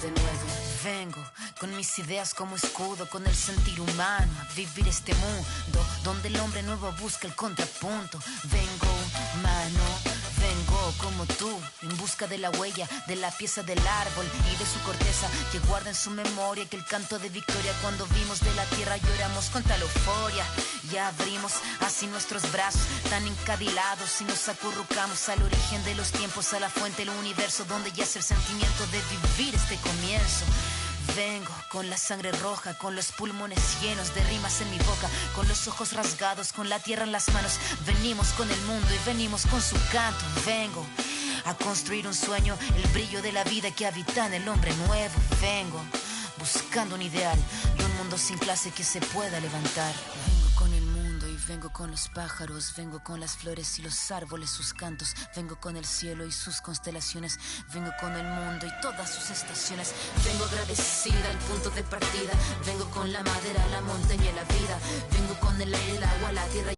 de nuevo. Vengo con mis ideas como escudo, con el sentir humano, a vivir este mundo donde el hombre nuevo busca el contrapunto. Vengo humano, vengo como tú, en busca de la huella de la pieza del árbol y de su corteza que guarda en su memoria que el canto de victoria cuando vimos de la tierra lloramos con tal euforia. Ya abrimos así nuestros brazos tan encadilados y nos acurrucamos al origen de los tiempos, a la fuente del universo donde yace el sentimiento de vivir este comienzo. Vengo con la sangre roja, con los pulmones llenos de rimas en mi boca, con los ojos rasgados, con la tierra en las manos. Venimos con el mundo y venimos con su canto. Vengo a construir un sueño, el brillo de la vida que habita en el hombre nuevo. Vengo buscando un ideal y un mundo sin clase que se pueda levantar. Vengo con el mundo y vengo con los pájaros, vengo con las flores y los árboles, sus cantos. Vengo con el cielo y sus constelaciones, vengo con el mundo y todas sus estaciones. Vengo agradecida al punto de partida, vengo con la madera, la montaña y la vida. Vengo con el aire, el agua, la tierra.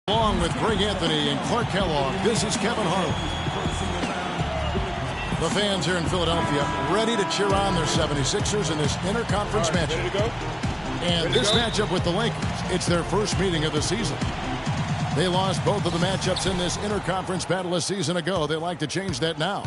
Along with Greg Anthony and Clark Kellogg, this is Kevin Harlan. The fans here in Philadelphia ready to cheer on their 76ers in this interconference matchup. Ready to go? And this matchup with the Lakers, it's their first meeting of the season. They lost both of the matchups in this interconference battle a season ago. They like to change that now.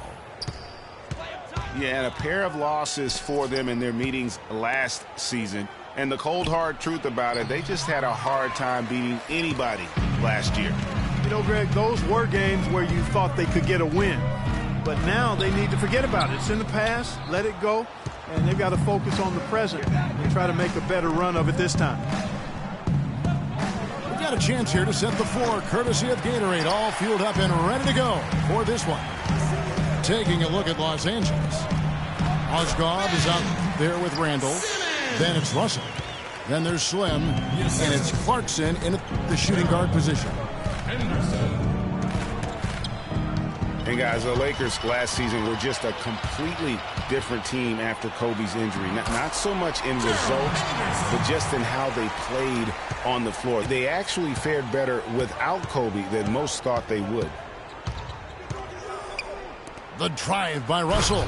Yeah, and a pair of losses for them in their meetings last season. And the cold, hard truth about it, they just had a hard time beating anybody last year. You know, Greg, those were games where you thought they could get a win. But now they need to forget about it. It's in the past, let it go, and they've got to focus on the present and try to make a better run of it this time. We've got a chance here to set the floor, courtesy of Gatorade, all fueled up and ready to go for this one. Taking a look at Los Angeles. Osgood is out there with Randall. Then it's Russell. Then there's Slim. And it's Clarkson in the shooting guard position. And guys, the Lakers last season were just a completely different team after Kobe's injury. Not so much in results, but just in how they played on the floor. They actually fared better without Kobe than most thought they would. The drive by Russell.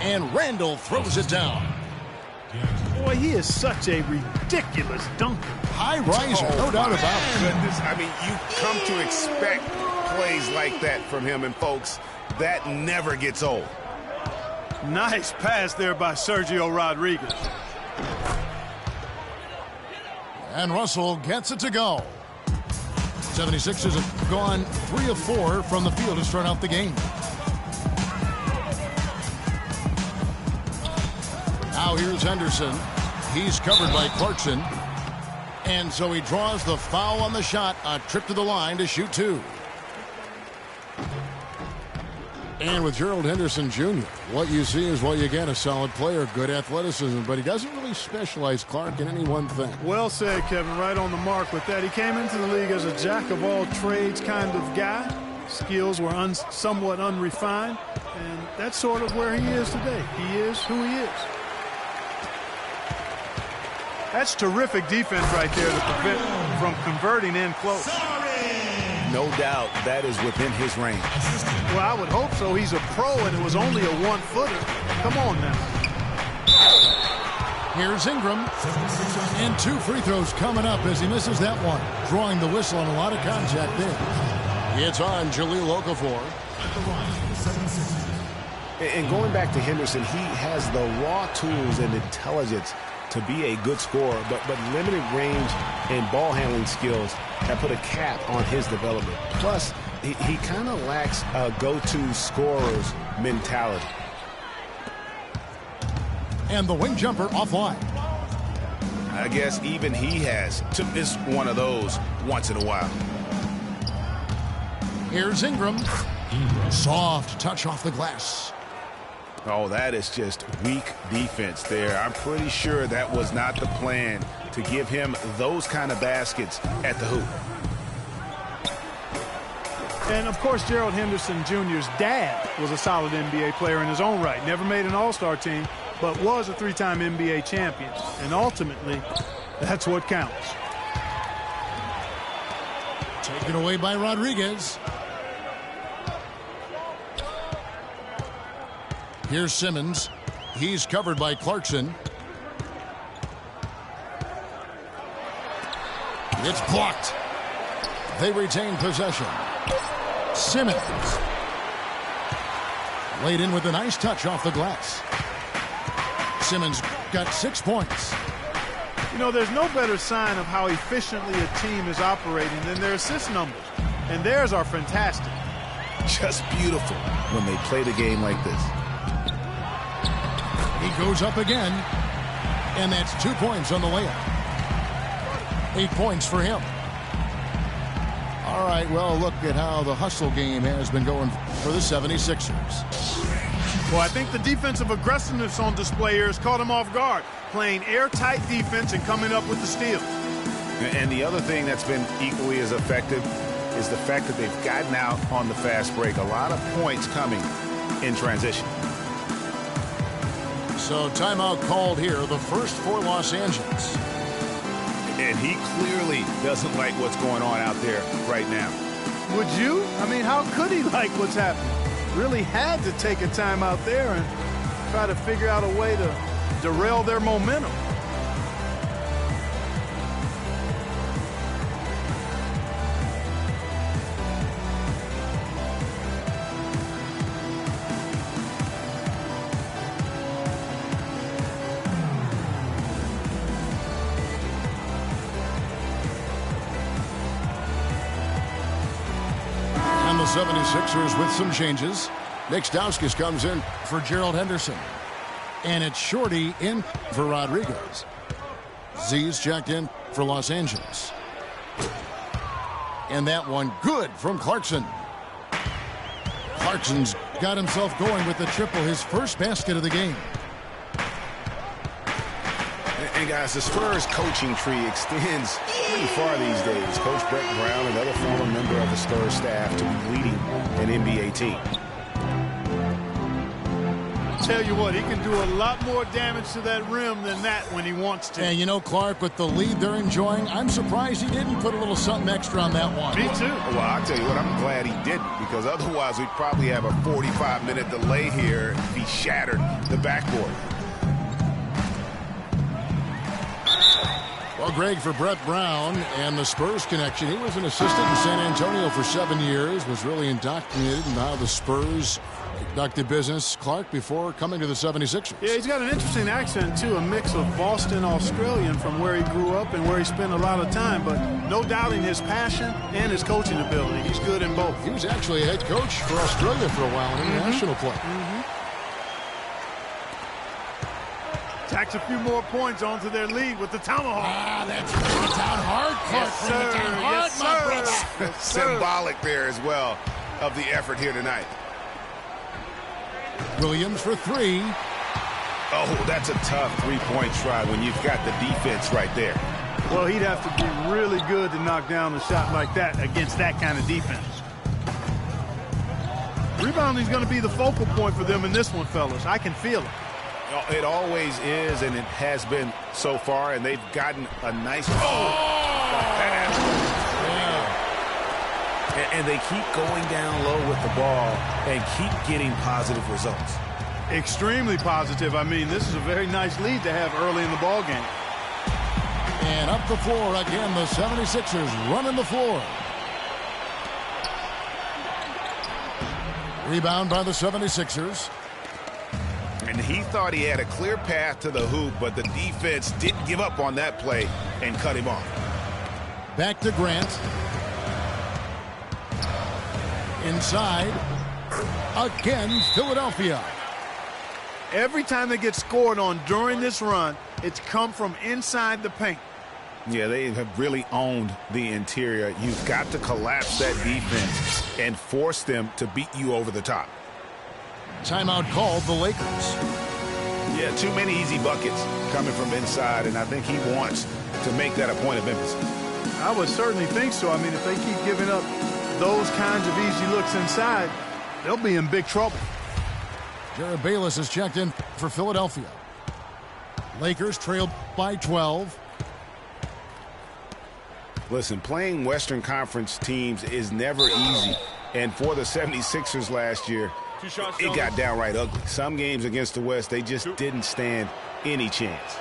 And Randall throws it down. Boy, he is such a ridiculous dunker. High riser, no doubt about it. Goodness, I mean, you come to expect plays like that from him, and folks, that never gets old. Nice pass there by Sergio Rodriguez. And Russell gets it to go. 76ers have gone 3 of 4 from the field to start out the game. Now here's Henderson. He's covered by Clarkson. And so he draws the foul on the shot. A trip to the line to shoot 2. And with Gerald Henderson Jr., what you see is what you get. A solid player, good athleticism, but he doesn't really specialize, Clark, in any one thing. Well said, Kevin. Right on the mark with that. He came into the league as a jack-of-all-trades kind of guy. Skills were somewhat unrefined, and that's sort of where he is today. He is who he is. That's terrific defense right there to prevent from converting in close. No doubt that is within his range. Well, I would hope so. He's a pro, and it was only a one-footer. Come on now. Here's Ingram. And 2 free throws coming up as he misses that one. Drawing the whistle on a lot of contact there. It's on Jahlil Okafor. And going back to Henderson, he has the raw tools and intelligence to be a good scorer, but limited range and ball handling skills have put a cap on his development. Plus, he kind of lacks a go-to scorer's mentality. And the wing jumper offline. I guess even he has to miss one of those once in a while. Here's Ingram. Soft touch off the glass. Oh, that is just weak defense there. I'm pretty sure that was not the plan to give him those kind of baskets at the hoop. And, of course, Gerald Henderson Jr.'s dad was a solid NBA player in his own right. Never made an all-star team, but was a three-time NBA champion. And ultimately, that's what counts. Taken away by Rodriguez. Here's Simmons. He's covered by Clarkson. It's blocked. They retain possession. Simmons. Laid in with a nice touch off the glass. Simmons got 6 points. You know, there's no better sign of how efficiently a team is operating than their assist numbers. And theirs are fantastic. Just beautiful when they play the game like this. He goes up again. And that's 2 points on the layup. 8 points for him. All right, well, look at how the hustle game has been going for the 76ers. Well, I think the defensive aggressiveness on display here has caught him off guard, playing airtight defense and coming up with the steal. And the other thing that's been equally as effective is the fact that they've gotten out on the fast break. A lot of points coming in transition. So timeout called here, the first for Los Angeles. And he clearly doesn't like what's going on out there right now. Would you? I mean, how could he like what's happening? Really had to take a time out there and try to figure out a way to derail their momentum. And the 76ers with some changes. Nick Stauskas comes in for Gerald Henderson. And it's Shorty in for Rodriguez. Z's checked in for Los Angeles. And that one good from Clarkson. Clarkson's got himself going with the triple, his first basket of the game. And guys, the Spurs coaching tree extends pretty far these days. Coach Brett Brown, another former member of the Spurs staff, to be leading an NBA team. Tell you what, he can do a lot more damage to that rim than that when he wants to. And you know, Clark, with the lead they're enjoying, I'm surprised he didn't put a little something extra on that one. Me too. Well, I'll tell you what, I'm glad he didn't, because otherwise we'd probably have a 45-minute delay here if he shattered the backboard. Well, Greg, for Brett Brown and the Spurs connection, he was an assistant in San Antonio for 7 years, was really indoctrinated in how the Spurs conducted business, Clark, before coming to the 76ers. Yeah, he's got an interesting accent, too, a mix of Boston Australian from where he grew up and where he spent a lot of time, but no doubting his passion and his coaching ability. He's good in both. He was actually a head coach for Australia for a while in international play. Tacks a few more points onto their lead with the tomahawk. Ah, that's bring it down hard, Clark. Yes, Bring it sir. down hard, Yes, my sir. brother. Yes, sir. Symbolic there as well of the effort here tonight. Williams for three. Oh, that's a tough three-point try when you've got the defense right there. Well, he'd have to be really good to knock down a shot like that against that kind of defense. Rebounding is going to be the focal point for them in this one, fellas. I can feel it. It always is, and it has been so far, and they've gotten a nice... And they keep going down low with the ball and keep getting positive results. Extremely positive. I mean, this is a very nice lead to have early in the ball game. And up the floor again, the 76ers running the floor. Rebound by the 76ers. And he thought he had a clear path to the hoop, but the defense didn't give up on that play and cut him off. Back to Grant. Inside. Again, Philadelphia. Every time they get scored on during this run, it's come from inside the paint. Yeah, they have really owned the interior. You've got to collapse that defense and force them to beat you over the top. Timeout called the Lakers. Yeah, too many easy buckets coming from inside, and I think he wants to make that a point of emphasis. I would certainly think so. I mean, if they keep giving up those kinds of easy looks inside, they'll be in big trouble. Jared Bayless is checked in for Philadelphia. Lakers trailed by 12. Listen, playing Western Conference teams is never easy. And for the 76ers last year, it got downright ugly. Some games against the West, they just didn't stand any chance.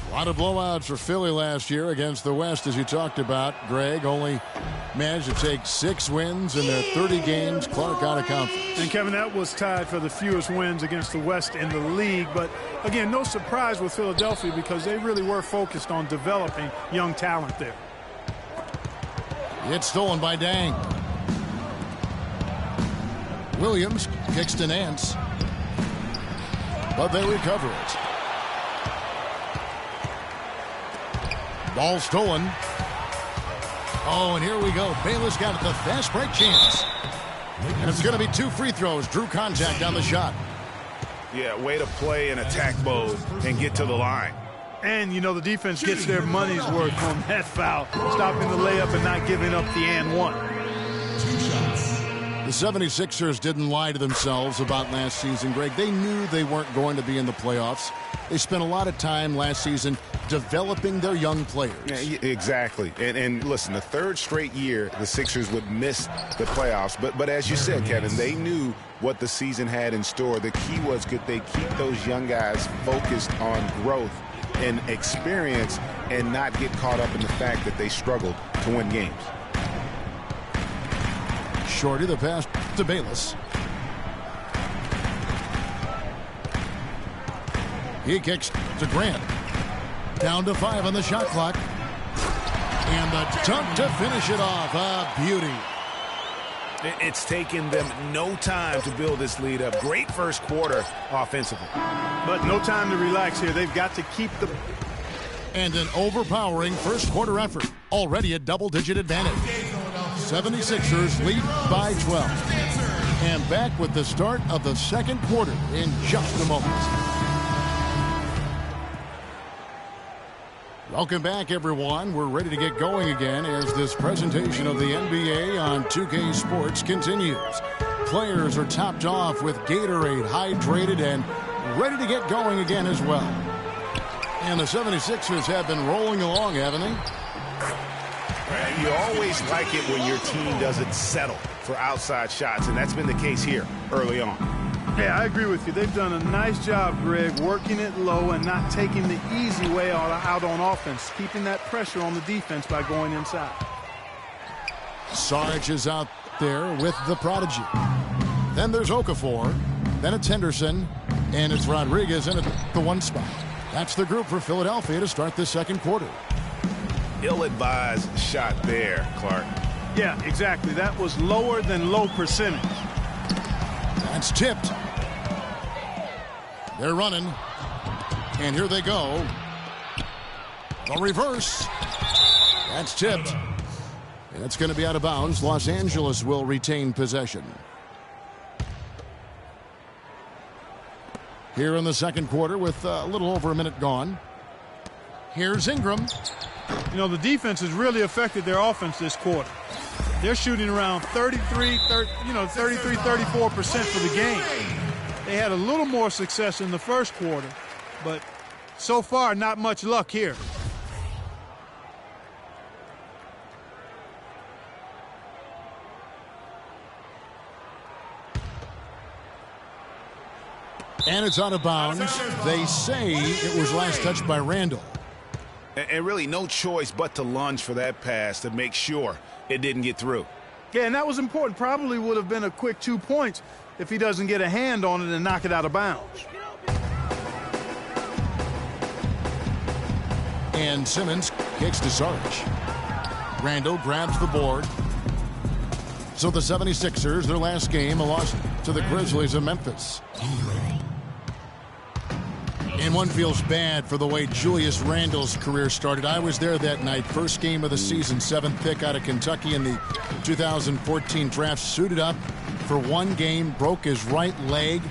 A lot of blowouts for Philly last year against the West, as you talked about. Greg only managed to take 6 wins in their 30 games. Clark out of conference. And, Kevin, that was tied for the fewest wins against the West in the league. But, again, no surprise with Philadelphia because they really were focused on developing young talent there. It's stolen by Dang. Williams kicks to Nance. But they recover it. Ball stolen. Oh, and here we go. Bayless got the fast break chance. And it's going to be 2 free throws. Drew contact on the shot. Yeah, way to play in attack mode and get to the line. And, you know, the defense gets their money's worth on that foul, stopping the layup and not giving up the and one. 2 shots. The 76ers didn't lie to themselves about last season, Greg. They knew they weren't going to be in the playoffs. They spent a lot of time last season developing their young players. Yeah, exactly. And listen, the 3rd straight year the Sixers would miss the playoffs. But as you said, Kevin, they knew what the season had in store. The key was could they keep those young guys focused on growth and experience and not get caught up in the fact that they struggled to win games. Shorty, the pass to Bayless. He kicks to Grant. Down to 5 on the shot clock. And the dunk to finish it off. A beauty. It's taken them no time to build this lead up. Great first quarter offensively. But no time to relax here. They've got to keep the... And an overpowering first quarter effort. Already a double-digit advantage. 76ers lead by 12. And back with the start of the second quarter in just a moment. Welcome back, everyone. We're ready to get going again as this presentation of the NBA on 2K Sports continues. Players are topped off with Gatorade, hydrated, and ready to get going again as well. And the 76ers have been rolling along, haven't they? You always like it when your team doesn't settle for outside shots, and that's been the case here early on. Yeah, I agree with you. They've done a nice job, Greg, working it low and not taking the easy way out on offense, keeping that pressure on the defense by going inside. Sarge is out there with the prodigy. Then there's Okafor. Then it's Henderson. And it's Rodriguez in at the 1 spot. That's the group for Philadelphia to start this second quarter. Ill-advised shot there, Clark. Yeah, exactly. That was lower than low percentage. That's tipped. They're running. And here they go. The reverse. That's tipped. And it's going to be out of bounds. Los Angeles will retain possession. Here in the second quarter with a little over a minute gone. Here's Ingram. You know, the defense has really affected their offense this quarter. They're shooting around 34% for the game. They had a little more success in the first quarter, but so far, not much luck here. And it's out of bounds. They say it was last touched by Randall. And really no choice but to lunge for that pass to make sure it didn't get through. Yeah, and that was important. Probably would have been a quick 2 points if he doesn't get a hand on it and knock it out of bounds. And Simmons kicks to Sarge. Randall grabs the board. So the 76ers, their last game, a loss to the Grizzlies of Memphis. And one feels bad for the way Julius Randle's career started. I was there that night. First game of the season, 7th pick out of Kentucky in the 2014 draft. Suited up for one game, broke his right leg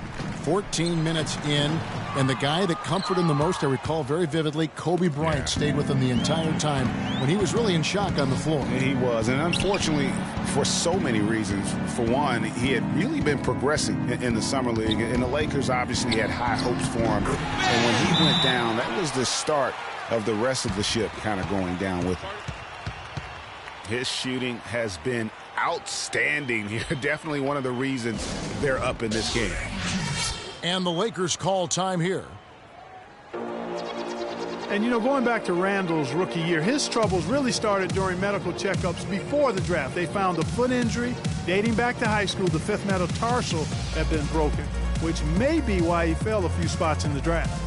14 minutes in. And the guy that comforted him the most, I recall very vividly, Kobe Bryant stayed with him the entire time when he was really in shock on the floor. He was, and unfortunately, for so many reasons. For one, he had really been progressing in the Summer League, and the Lakers obviously had high hopes for him. And when he went down, that was the start of the rest of the ship kind of going down with him. His shooting has been outstanding here. Definitely one of the reasons they're up in this game. And the Lakers call time here. And, you know, going back to Randle's rookie year, his troubles really started during medical checkups before the draft. They found a foot injury dating back to high school. The fifth metatarsal had been broken, which may be why he fell a few spots in the draft.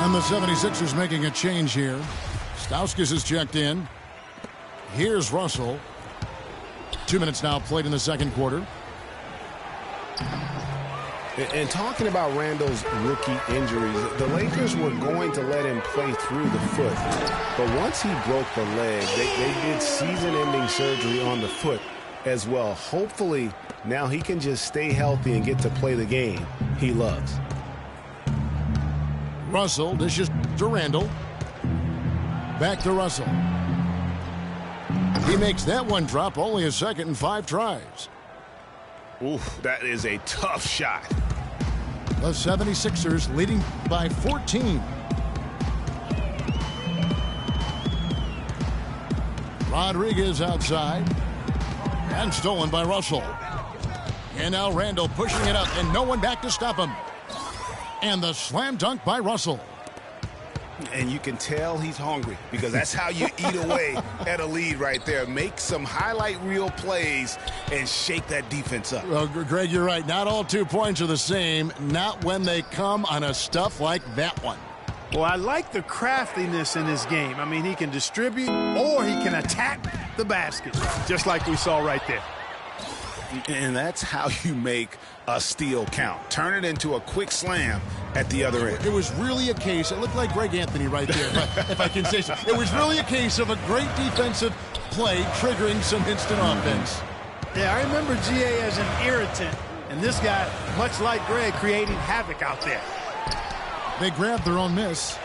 And the 76ers making a change here. Stauskas is checked in. Here's Russell. 2 minutes now played in the second quarter. And talking about Randle's rookie injuries, the Lakers were going to let him play through the foot. But once he broke the leg, they did season-ending surgery on the foot as well. Hopefully, now he can just stay healthy and get to play the game he loves. Russell dishes to Randle. Back to Russell. He makes that one drop, only a second and 5 tries. Oof, that is a tough shot. The 76ers leading by 14. Rodriguez outside. And stolen by Russell. And now Randle pushing it up, and no one back to stop him. And the slam dunk by Russell. And you can tell he's hungry, because that's how you eat away at a lead right there. Make some highlight reel plays and shake that defense up. Well, Greg, you're right. Not all 2 points are the same. Not when they come on a stuff like that one. Well, I like the craftiness in his game. I mean, he can distribute or he can attack the basket, just like we saw right there. And that's how you make a steal count. Turn it into a quick slam at the other end. It was really a case, it looked like Greg Anthony right there, if I can say so. It was really a case of a great defensive play triggering some instant offense. Yeah, I remember GA as an irritant, and this guy, much like Greg, creating havoc out there. They grabbed their own miss.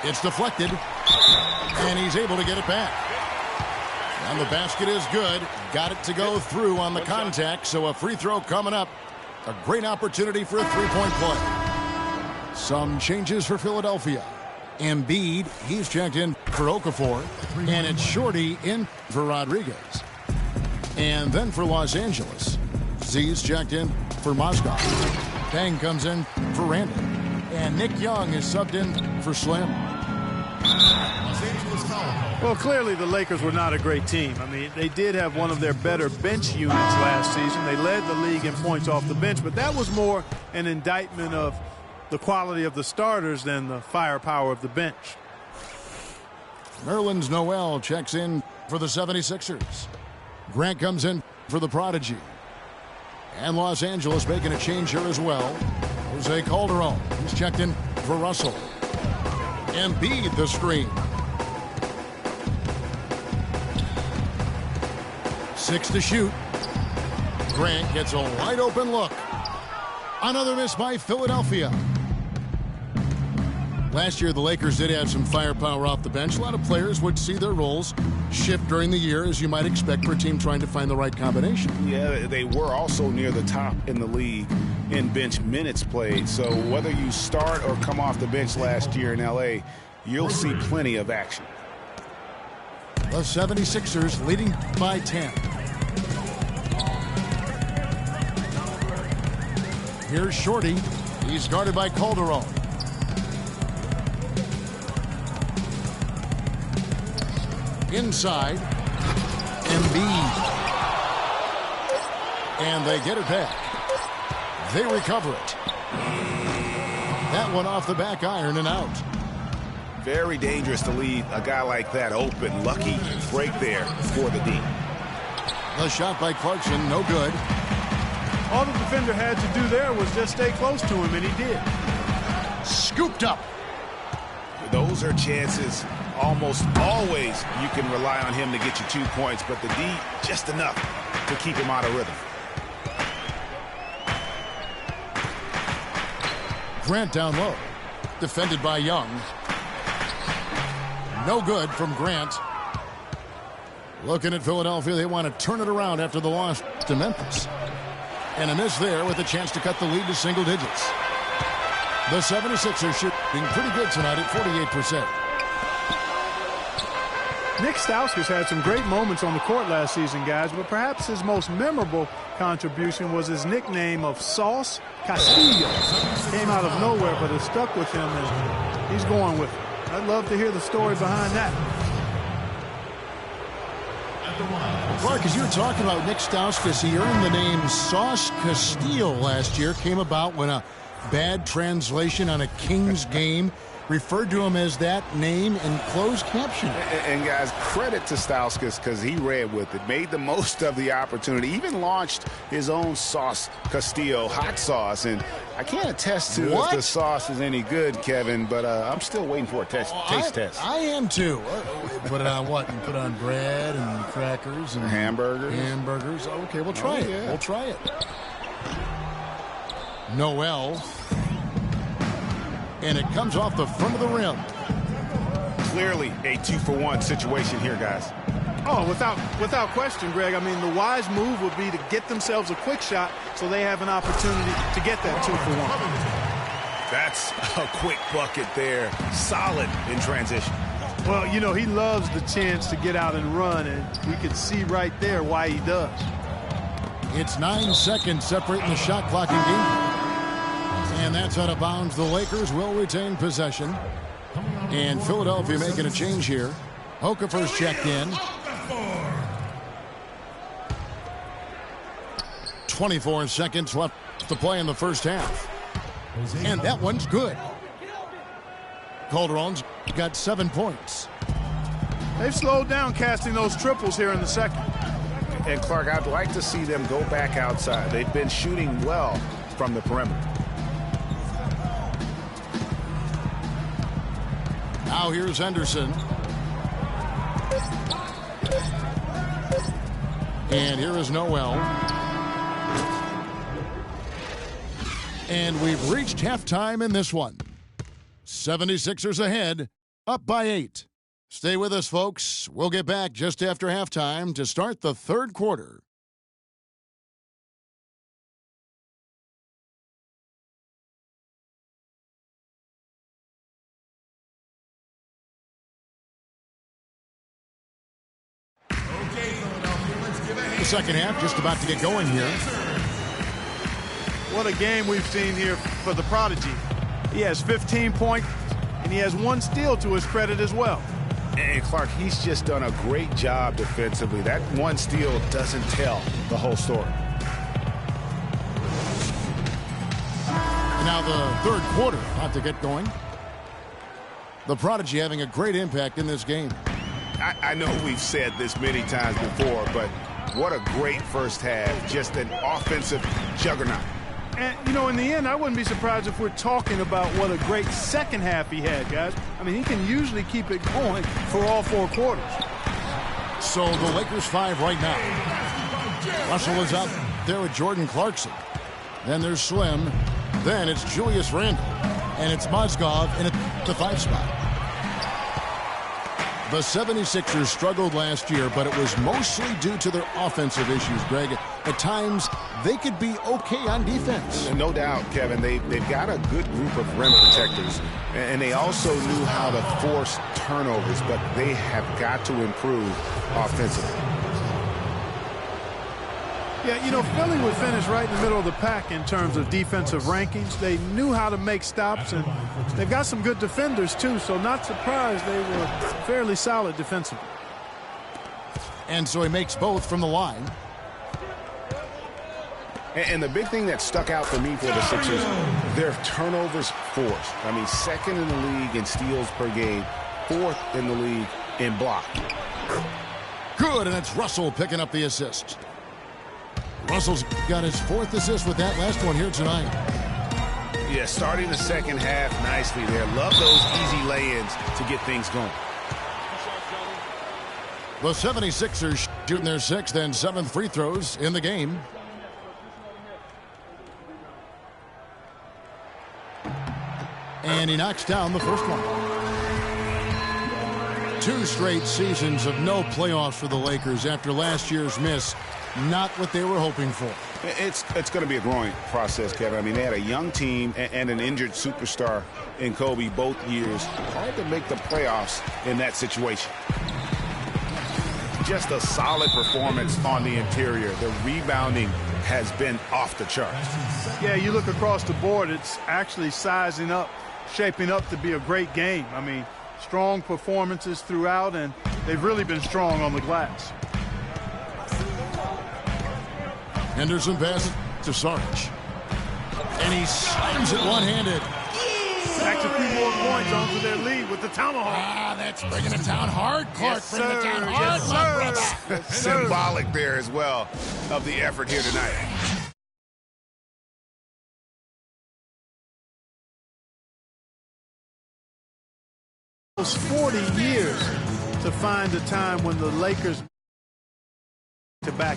It's deflected, and he's able to get it back. And the basket is good. Got it to go through on the contact, so a free throw coming up. A great opportunity for a three-point play. Some changes for Philadelphia. Embiid, he's checked in for Okafor. And it's Shorty in for Rodriguez. And then for Los Angeles, Z's checked in for Mozgov. Bang comes in for Randle. And Nick Young is subbed in for Slim. Well, clearly the Lakers were not a great team. I mean, they did have one of their better bench units last season. They led the league in points off the bench, but that was more an indictment of the quality of the starters than the firepower of the bench. Nerlens Noel checks in for the 76ers. Grant comes in for the Prodigy. And Los Angeles making a change here as well. Jose Calderon, he's checked in for Russell. Embiid the screen. 6 to shoot. Grant gets a wide open look. Another miss by Philadelphia. Last year, the Lakers did have some firepower off the bench. A lot of players would see their roles shift during the year, as you might expect for a team trying to find the right combination. Yeah, they were also near the top in the league in bench minutes played. So whether you start or come off the bench last year in L.A., you'll see plenty of action. The 76ers leading by 10. Here's Shorty. He's guarded by Calderon. Inside. Embiid. And they get it back. They recover it. That one off the back iron and out. Very dangerous to leave a guy like that open. Lucky break there for the D. The shot by Clarkson, no good. All the defender had to do there was just stay close to him, and he did. Scooped up. Those are chances almost always you can rely on him to get you 2 points, but the D just enough to keep him out of rhythm. Grant down low. Defended by Young. No good from Grant. Looking at Philadelphia, they want to turn it around after the loss to Memphis. And a miss there with a chance to cut the lead to single digits. The 76ers shooting pretty good tonight at 48%. Nick Stauskas had some great moments on the court last season, guys, but perhaps his most memorable contribution was his nickname of Sauce Castillo. Came out of nowhere, but it stuck with him, and he's going with it. I'd love to hear the story behind that. Clark, as you were talking about Nick Stauskas, he earned the name Sauce Castillo last year. Came about when a bad translation on a Kings game referred to him as that name in closed caption. And guys, credit to Stauskas because he ran with it, made the most of the opportunity, even launched his own Sauce Castillo hot sauce. And I can't attest to if the sauce is any good, Kevin, but I'm still waiting for a taste test. I am too. Put it on what? You put on bread and crackers and hamburgers. Okay, we'll try it. Yeah. We'll try it. Noel. And it comes off the front of the rim. Clearly a 2-for-1 situation here, guys. Oh, without question, Greg. I mean, the wise move would be to get themselves a quick shot so they have an opportunity to get that 2-for-1. That's a quick bucket there. Solid in transition. Well, you know, he loves the chance to get out and run, and we can see right there why he does. It's 9 seconds separating the shot clock in game. And that's out of bounds. The Lakers will retain possession. And Philadelphia making a change here. Okafor's checked in. 24 seconds left to play in the first half. And that one's good. Calderon's got 7 points. They've slowed down casting those triples here in the second. And Clark, I'd like to see them go back outside. They've been shooting well from the perimeter. Now here's Henderson. And here is Noel. And we've reached halftime in this one. 76ers ahead, up by 8. Stay with us, folks. We'll get back just after halftime to start the third quarter. The second half just about to get going here. What a game we've seen here for the prodigy. He has 15 points, and he has 1 steal to his credit as well. And Clark, he's just done a great job defensively. That 1 steal doesn't tell the whole story. Now the third quarter about to get going. The prodigy having a great impact in this game. I know we've said this many times before, but what a great first half. Just an offensive juggernaut. And, you know, in the end, I wouldn't be surprised if we're talking about what a great second half he had, guys. I mean, he can usually keep it going for all 4 quarters. So the Lakers 5 right now. Russell is out there with Jordan Clarkson. Then there's Slim. Then it's Julius Randle. And it's Mozgov in the 5 spot. The 76ers struggled last year, but it was mostly due to their offensive issues, Greg. At times, they could be okay on defense. No doubt, Kevin. They've got a good group of rim protectors, and they also knew how to force turnovers, but they have got to improve offensively. Yeah, you know, Philly would finish right in the middle of the pack in terms of defensive rankings. They knew how to make stops, and they've got some good defenders, too, so not surprised they were fairly solid defensively. And so he makes both from the line. And the big thing that stuck out for me for the Sixers, their turnovers forced. I mean, second in the league in steals per game, fourth in the league in block. Good, and it's Russell picking up the assist. Russell's got his fourth assist with that last one here tonight. Yeah, starting the second half nicely there. Love those easy lay-ins to get things going. The 76ers shooting their 6th and 7th free throws in the game. And he knocks down the first one. 2 straight seasons of no playoffs for the Lakers after last year's miss. Not what they were hoping for. It's going to be a growing process, Kevin. I mean, they had a young team and an injured superstar in Kobe both years. Hard to make the playoffs in that situation. Just a solid performance on the interior. The rebounding has been off the charts. Yeah, you look across the board, it's actually sizing up, shaping up to be a great game. I mean, strong performances throughout, and they've really been strong on the glass. Henderson passes to Sarge. And he slams it one-handed. Stacks a few more points onto their lead with the tomahawk. Ah, that's bringing it down hard, Clark. Yes, bringing it down sir. hard, Yes, my sir. brother. Yes, sir. Symbolic there as well of the effort here tonight. Almost 40 years to find a time when the Lakers to back